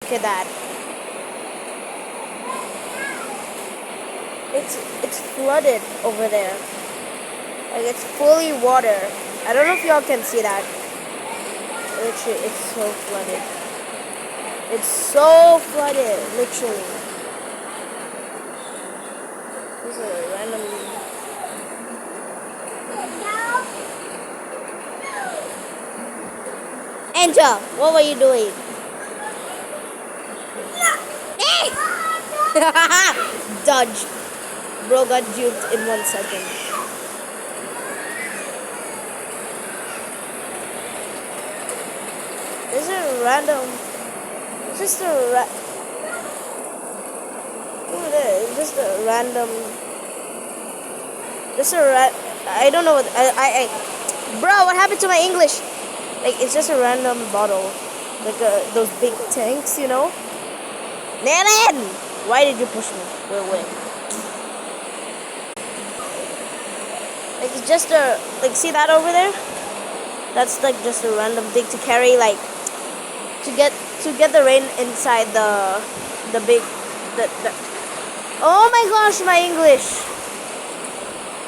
Look at that. It's flooded over there. Like it's fully water. I don't know if y'all can see that. Literally, it's so flooded. It's so flooded, literally. This is a random. Angel, what were you doing? Dodge. Bro got duped in 1 second. This is a random. It's just a look at this. It's just a random. Just a I don't know what. Bro, what happened to my English? Like it's just a random bottle, like those big tanks, you know. Nan! Why did you push me? Wait. Like it's just a see that over there? That's like just a random thing to carry, like to get the rain inside the big the. Oh my gosh, my English!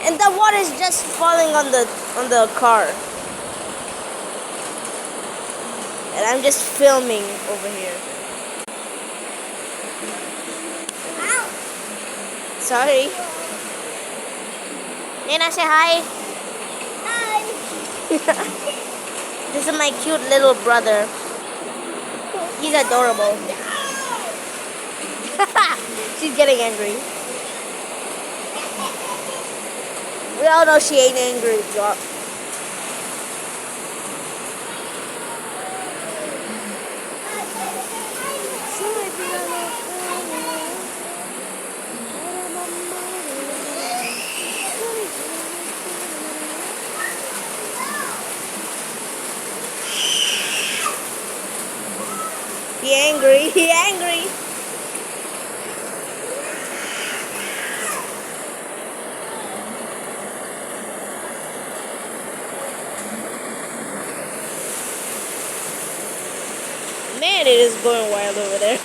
And the water is just falling on the car. And I'm just filming over here. Sorry. Nina, say hi. Hi. This is my cute little brother. He's adorable. She's getting angry. We all know she ain't angry. He angry. He angry. Man, it is going wild over there.